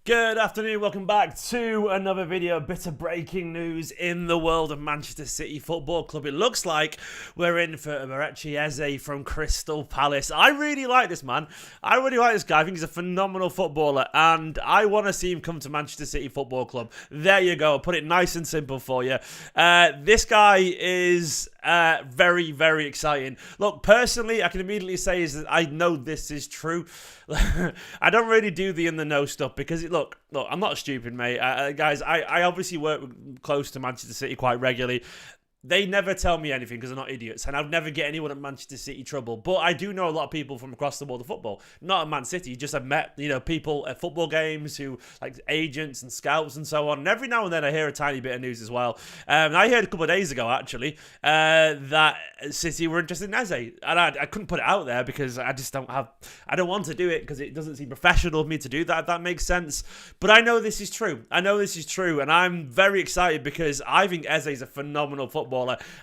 Good afternoon, welcome back to another video. A bit of breaking news in the world of Manchester City Football Club. It looks like we're in for Eberechi Eze from Crystal Palace. I really like this man. I really like this guy. I think he's a phenomenal footballer and I want to see him come to Manchester City Football Club. There you go. I'll put it nice and simple for you. This guy is very, very exciting. Look, personally, I can immediately say is that I know this is true. I don't really do the in the know stuff because look, I'm not stupid, mate. Guys, I obviously work close to Manchester City quite regularly. They never tell me anything because they're not idiots, and I'd never get anyone at Manchester City trouble. But I do know a lot of people from across the world of football, not at Man City. Just I've met, people at football games who like agents and scouts and so on. And every now and then I hear a tiny bit of news as well. And I heard a couple of days ago actually that City were interested in Eze, and I couldn't put it out there because I don't want to do it because it doesn't seem professional of me to do that. If that makes sense. But I know this is true. And I'm very excited because I think Eze is a phenomenal footballer.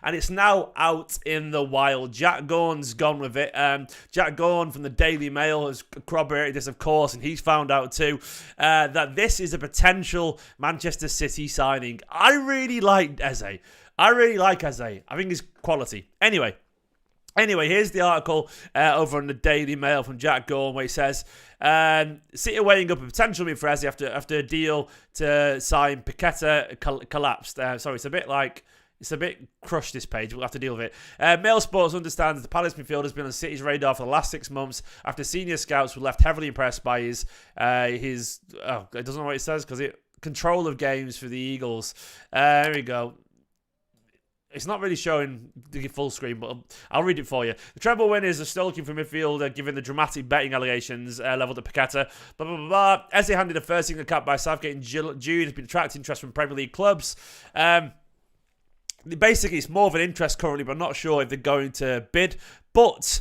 And it's now out in the wild. Jack Gaughan's gone with it. Jack Gaughan from the Daily Mail has corroborated this, of course, and he's found out too that this is a potential Manchester City signing. I really like Eze. I think he's quality. Anyway, here's the article over on the Daily Mail from Jack Gaughan where he says, City are weighing up a potential move for Eze after a deal to sign Paqueta collapsed. Sorry, it's a bit crushed, this page. We'll have to deal with it. Mail Sports understands the Palace midfielder has been on City's radar for the last 6 months after senior scouts were left heavily impressed by his it doesn't know what it says because control of games for the Eagles. Here we go. It's not really showing the full screen, but I'll read it for you. The treble winners are still looking for midfielder, given the dramatic betting allegations levelled at Paqueta. Blah, blah, blah, blah. Eze handed a first signature cap by Southgate in June. Has been attracting interest from Premier League clubs. Basically, it's more of an interest currently, but I'm not sure if they're going to bid. But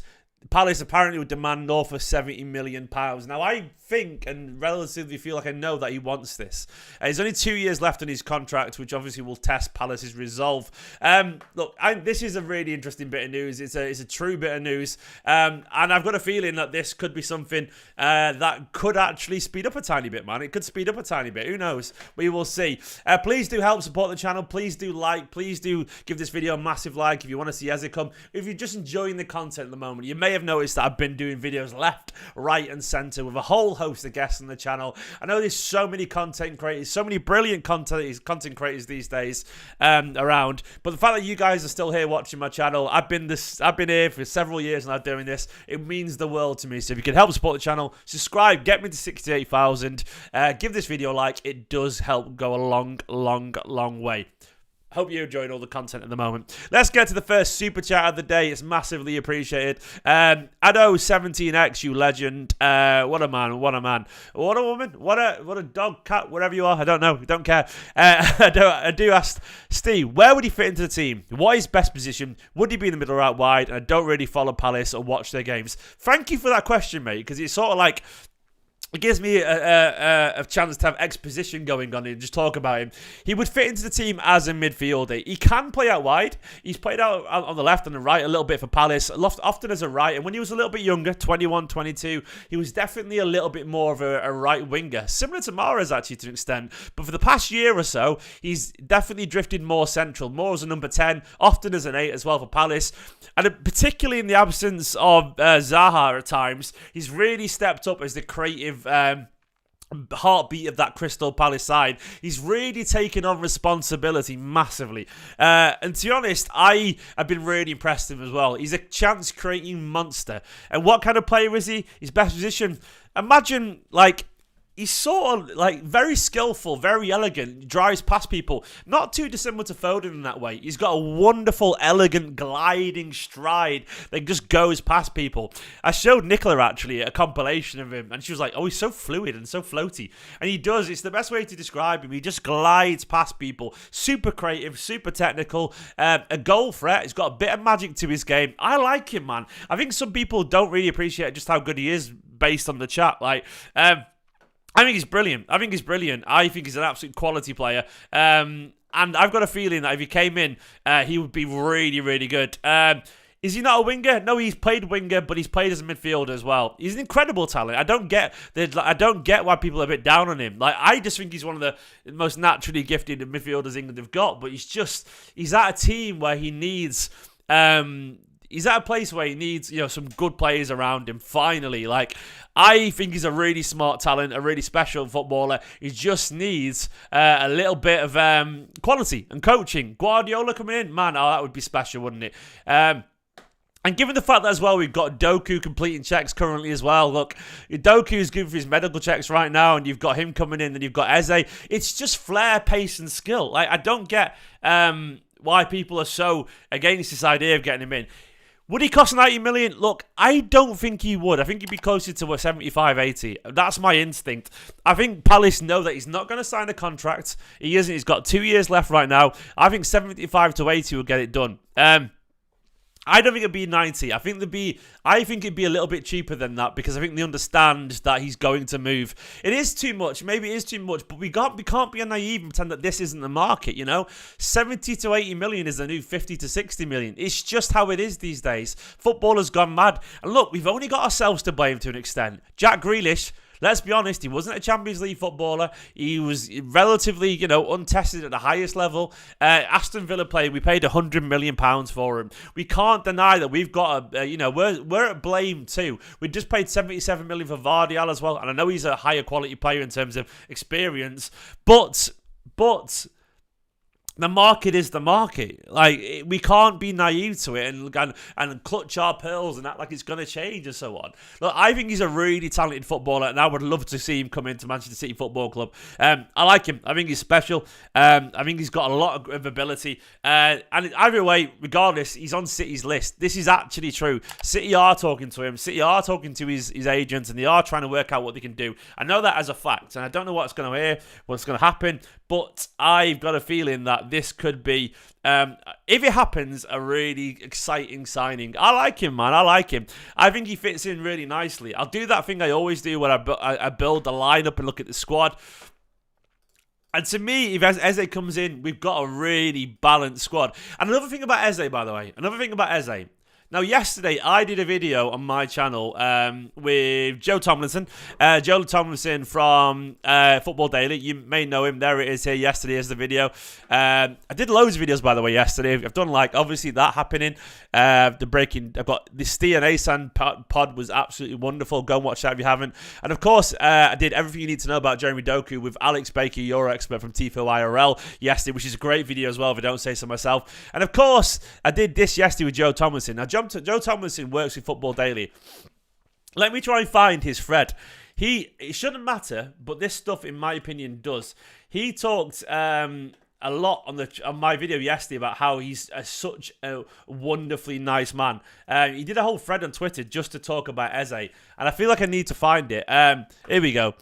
Palace apparently would demand north of £70 million. Now, I think and relatively feel like I know that he wants this. There's only 2 years left on his contract, which obviously will test Palace's resolve. Look, this is a really interesting bit of news. It's a true bit of news. And I've got a feeling that this could be something that could actually speed up a tiny bit, man. It could speed up a tiny bit. Who knows? We will see. Please do help support the channel. Please do like. Please do give this video a massive like if you want to see Eze come. If you're just enjoying the content at the moment, you may have noticed that I've been doing videos left, right, and centre with a whole host of guests on the channel. I know there's so many content creators, so many brilliant content creators these days around. But the fact that you guys are still here watching my channel, I've been here for several years now doing this. It means the world to me. So if you can help support the channel, subscribe, get me to 68,000. Give this video a like. It does help go a long way. Hope you enjoyed all the content at the moment. Let's get to the first super chat of the day. It's massively appreciated. Ado17X, you legend. What a man. What a woman. What a dog, cat, whatever you are. I don't know. Don't care. I do ask Steve, where would he fit into the team? What is his best position? Would he be in the middle or out wide? And I don't really follow Palace or watch their games. Thank you for that question, mate, because it's sort of like it gives me a chance to have exposition going on and just talk about him. He would fit into the team as a midfielder. He can play out wide. He's played out on the left and the right a little bit for Palace, often as a right. And when he was a little bit younger, 21, 22, he was definitely a little bit more of a right winger, similar to Mahrez actually to an extent. But for the past year or so, he's definitely drifted more central, more as a number 10, often as an 8 as well for Palace. And particularly in the absence of Zaha at times, he's really stepped up as the creative heartbeat of that Crystal Palace side. He's really taken on responsibility massively. And to be honest, I have been really impressed with him as well. He's a chance-creating monster. And what kind of player is he? His best position? Imagine, he's sort of very skillful, very elegant, drives past people. Not too dissimilar to Foden in that way. He's got a wonderful, elegant, gliding stride that just goes past people. I showed Nicola actually a compilation of him and she was like, oh, he's so fluid and so floaty. And he does. It's the best way to describe him. He just glides past people. Super creative, super technical, a goal threat. He's got a bit of magic to his game. I like him, man. I think some people don't really appreciate just how good he is based on the chat. I think he's brilliant. I think he's an absolute quality player. And I've got a feeling that if he came in, he would be really, really good. Is he not a winger? No, he's played winger, but he's played as a midfielder as well. He's an incredible talent. I don't get why people are a bit down on him. Like, I just think he's one of the most naturally gifted midfielders England have got. But he's at a team where he needs. He's at a place where he needs, some good players around him, finally. Like, I think he's a really smart talent, a really special footballer. He just needs a little bit of quality and coaching. Guardiola coming in, man, that would be special, wouldn't it? And given the fact that as well, we've got Doku completing checks currently as well. Look, Doku's going for his medical checks right now, and you've got him coming in, and you've got Eze. It's just flair, pace, and skill. Like, I don't get why people are so against this idea of getting him in. Would he cost 90 million? Look, I don't think he would. I think he'd be closer to 75, 80. That's my instinct. I think Palace know that he's not going to sign a contract. He isn't. He's got 2 years left right now. I think 75 to 80 will get it done. I don't think it'd be 90. I think it'd be a little bit cheaper than that, because I think they understand that he's going to move. It is too much. Maybe it is too much, but we can't be naive and pretend that this isn't the market, 70 to 80 million is the new 50 to 60 million. It's just how it is these days. Football has gone mad. And look, we've only got ourselves to blame to an extent. Jack Grealish, let's be honest, he wasn't a Champions League footballer. He was relatively, untested at the highest level. Aston Villa player, we paid £100 million for him. We can't deny that we've got we're at blame too. We just paid £77 million for Vardial as well, and I know he's a higher quality player in terms of experience, but the market is the market. Like, we can't be naive to it and clutch our pearls and act like it's going to change and so on. Look, I think he's a really talented footballer, and I would love to see him come into Manchester City Football Club. I like him. I think he's special. I think he's got a lot of ability. And either way, regardless, he's on City's list. This is actually true. City are talking to him. City are talking to his agents, and they are trying to work out what they can do. I know that as a fact, and I don't know what's going to happen, but I've got a feeling that this could be, if it happens, a really exciting signing. I like him, man. I like him. I think he fits in really nicely. I'll do that thing I always do when I build the lineup and look at the squad. And to me, if Eze comes in, we've got a really balanced squad. And another thing about Eze, by the way, now, yesterday, I did a video on my channel with Joe Tomlinson. Joe Tomlinson from Football Daily. You may know him. There it is here. Yesterday is the video. I did loads of videos, by the way, yesterday. I've done, obviously, that happening. I've got the Steve and Asan pod was absolutely wonderful. Go and watch that if you haven't. And, of course, I did everything you need to know about Jeremy Doku with Alex Baker, your expert from Tifo IRL, yesterday, which is a great video as well, if I don't say so myself. And, of course, I did this yesterday with Joe Tomlinson. Now, Joe Tomlinson works with Football Daily. Let me try and find his thread. It shouldn't matter, but this stuff, in my opinion, does. He talked a lot on my video yesterday about how he's such a wonderfully nice man. He did a whole thread on Twitter just to talk about Eze, and I feel like I need to find it. Here we go.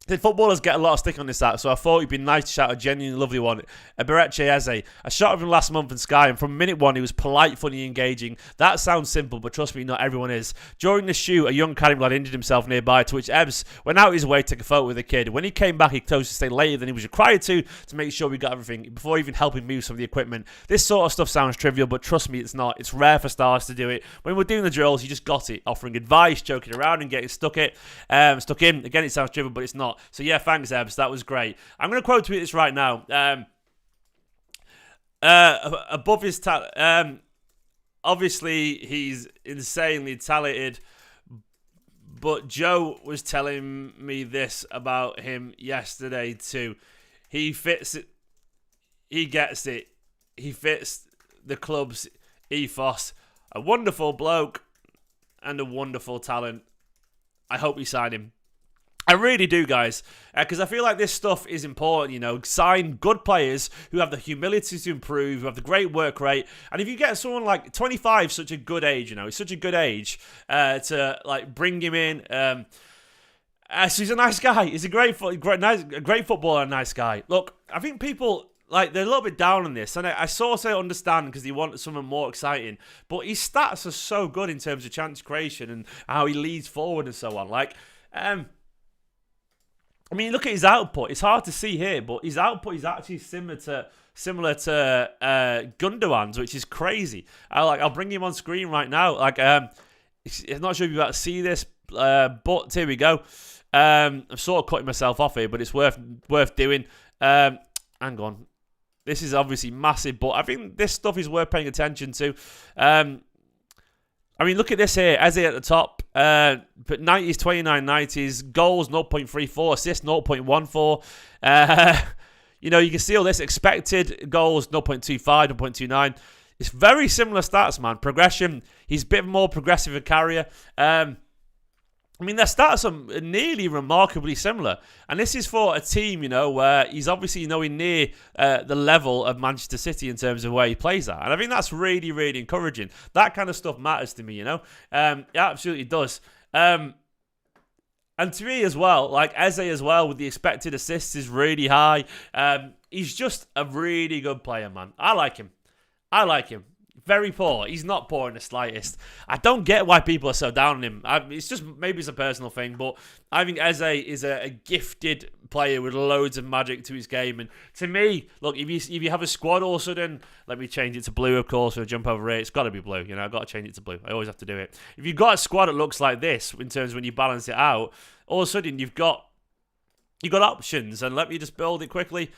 The footballers get a lot of stick on this app, so I thought it'd be nice to shout a genuinely lovely one. Eberechi Eze. I shot of him last month in Sky, and from minute one, he was polite, funny, engaging. That sounds simple, but trust me, not everyone is. During the shoot, a young academy lad injured himself nearby, to which Ebbs went out his way to take a photo with the kid. When he came back, he chose to stay later than he was required to make sure we got everything, before even helping move some of the equipment. This sort of stuff sounds trivial, but trust me, it's not. It's rare for stars to do it. When we're doing the drills, you just got it. Offering advice, joking around, and getting stuck in. Again, it sounds trivial, but it's not. So yeah, thanks, Ebbs. That was great. I'm going to quote tweet this right now. Above his talent, obviously he's insanely talented, but Joe was telling me this about him yesterday too. He fits it. He gets it. He fits the club's ethos. A wonderful bloke and a wonderful talent. I hope we sign him. I really do, guys, because I feel like this stuff is important, sign good players who have the humility to improve, who have the great work rate, and if you get someone like 25, such a good age, it's such a good age to, bring him in, so he's a nice guy, he's a great footballer, a nice guy. Look, I think people, they're a little bit down on this, and I sort of understand because they want something more exciting, but his stats are so good in terms of chance creation and how he leads forward and so on, I mean, look at his output. It's hard to see here, but his output is actually similar to Gundogan's, which is crazy. I'll bring him on screen right now. I'm not sure if you're about to see this, but here we go. I'm sort of cutting myself off here, but it's worth doing. Hang on. This is obviously massive, but I think this stuff is worth paying attention to. I mean, look at this here. Eze at the top. But 90s, 29 90s. Goals, 0.34. Assists, 0.14. You can see all this. Expected goals, 0.25, 0.29. It's very similar stats, man. Progression. He's a bit more progressive a carrier. I mean, their stats are nearly remarkably similar. And this is for a team, where he's obviously nowhere near the level of Manchester City in terms of where he plays at. And I think that's really, really encouraging. That kind of stuff matters to me, It absolutely does. And to me as well, like Eze as well, with the expected assists is really high. He's just a really good player, man. I like him. Very poor. He's not poor in the slightest. I don't get why people are so down on him. It's just, maybe it's a personal thing, but I think Eze is a gifted player with loads of magic to his game. And to me, look, if you have a squad all of a sudden, let me change it to blue, of course, or jump over it. It's got to be blue. I've got to change it to blue. I always have to do it. If you've got a squad that looks like this, in terms of when you balance it out, all of a sudden you've got options. And let me just build it quickly.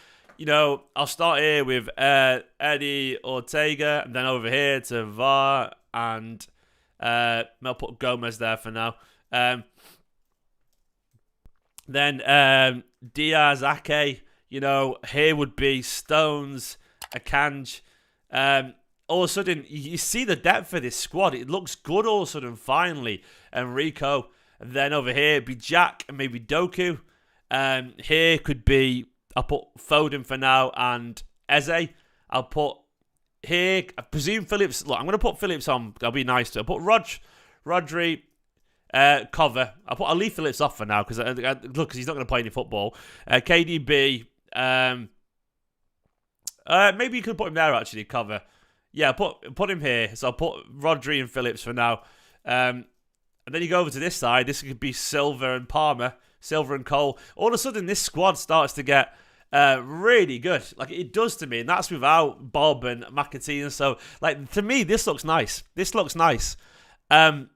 I'll start here with Eddie Ortega, and then over here to VAR, and I'll put Gomez there for now. Then Diaz, Ake, here would be Stones, Akanji. All of a sudden, you see the depth of this squad. It looks good all of a sudden, finally. Enrico. And then over here, it'd be Jack and maybe Doku. Here could be... I'll put Foden for now and Eze. I'll put here, I presume Phillips. Look, I'm going to put Phillips on. I'll be nice to. I'll put Rodri, cover. I'll leave Phillips off for now because look, he's not going to play any football. KDB. Maybe you could put him there actually. Cover. Yeah, put him here. So I'll put Rodri and Phillips for now. And then you go over to this side. This could be Silva and Palmer. Silva and Cole. All of a sudden, this squad starts to get really good. Like it does to me, and that's without Bob and McAtee. So, to me, this looks nice. I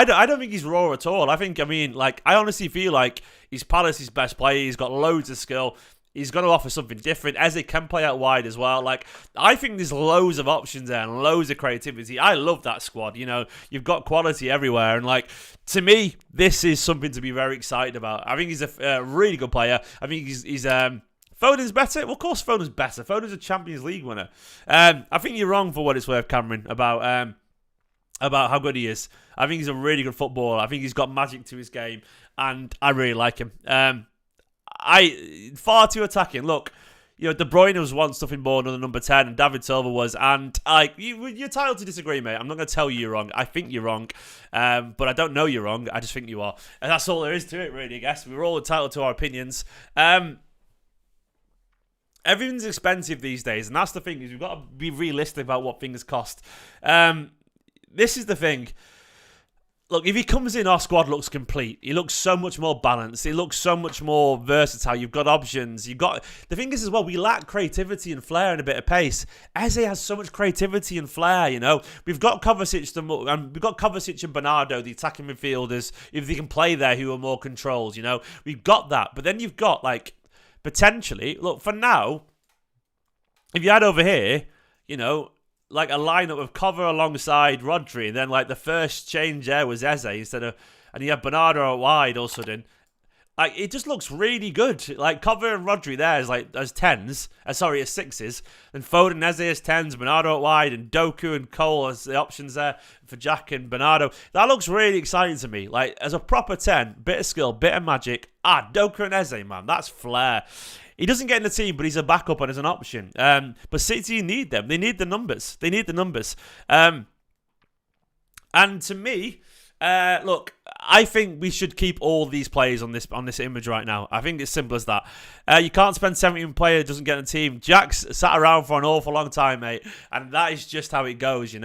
don't think he's raw at all. I honestly feel like he's Palace's best player. He's got loads of skill. He's going to offer something different. Eze can play out wide as well. I think there's loads of options there and loads of creativity. I love that squad. You've got quality everywhere. And, to me, this is something to be very excited about. I think he's a really good player. I think he's Foden's better? Well, of course Foden's better. Foden's a Champions League winner. I think you're wrong for what it's worth, Cameron, about how good he is. I think he's a really good footballer. I think he's got magic to his game. And I really like him. Far too attacking. Look, De Bruyne was once nothing more than the number 10, and David Silva was. And you're entitled to disagree, mate. I'm not going to tell you you're wrong. I think you're wrong, but I don't know you're wrong. I just think you are, and that's all there is to it, really. I guess we're all entitled to our opinions. Everything's expensive these days, and that's the thing, is we've got to be realistic about what things cost. This is the thing. Look, if he comes in, our squad looks complete. He looks so much more balanced. He looks so much more versatile. You've got options. The thing is as well, we lack creativity and flair and a bit of pace. Eze has so much creativity and flair. We've got Kovacic and Bernardo, the attacking midfielders, if they can play there, who are more controls. We've got that, but then you've got potentially. Look, for now, if you had over here, a lineup of cover alongside Rodri, and then the first change there was Eze and you have Bernardo out wide all of a sudden. It just looks really good. Cover and Rodri there as tens, as sixes, and Foden, Eze as tens, Bernardo out wide, and Doku and Cole as the options there for Jack and Bernardo. That looks really exciting to me. As a proper 10, bit of skill, bit of magic. Doku and Eze, man, that's flair. He doesn't get in the team, but he's a backup and as an option. But City need them. They need the numbers. And to me, look, I think we should keep all these players on this image right now. I think it's simple as that. You can't spend 17 players doesn't get in the team. Jack's sat around for an awful long time, mate, and that is just how it goes.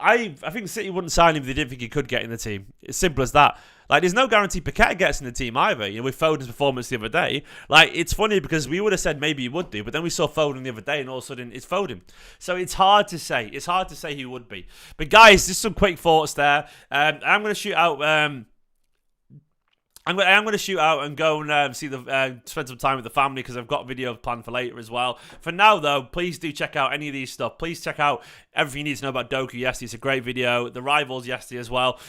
I think City wouldn't sign him if they didn't think he could get in the team. It's simple as that. Like, there's no guarantee Paqueta gets in the team either. You know, with Foden's performance the other day, like, it's funny because we would have said maybe he would do, but then we saw Foden the other day, and all of a sudden it's Foden. So it's hard to say. It's hard to say who would be. But guys, just some quick thoughts there. I'm going to shoot out. I'm going to shoot out and go and spend some time with the family because I've got a video planned for later as well. For now, though, please do check out any of these stuff. Please check out everything you need to know about Doku yesterday. It's a great video. The Rivals yesterday as well.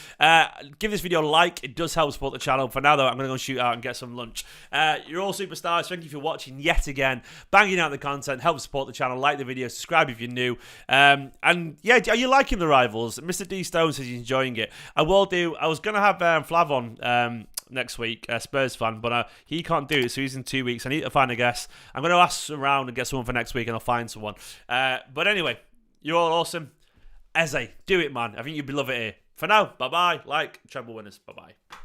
Give this video a like. It does help support the channel. For now, though, I'm going to go shoot out and get some lunch. You're all superstars. Thank you for watching yet again. Banging out the content. Help support the channel. Like the video. Subscribe if you're new. And yeah, are you liking the Rivals? Mr. D Stone says he's enjoying it. I will do. I was going to have Flav on next week, Spurs fan, but he can't do it, so he's in 2 weeks. I need to find a guest. I'm going to ask around and get someone for next week, and I'll find someone. But anyway, you're all awesome. Eze, do it, man. I think you'll love it here. For now, bye-bye. Like, treble winners. Bye-bye.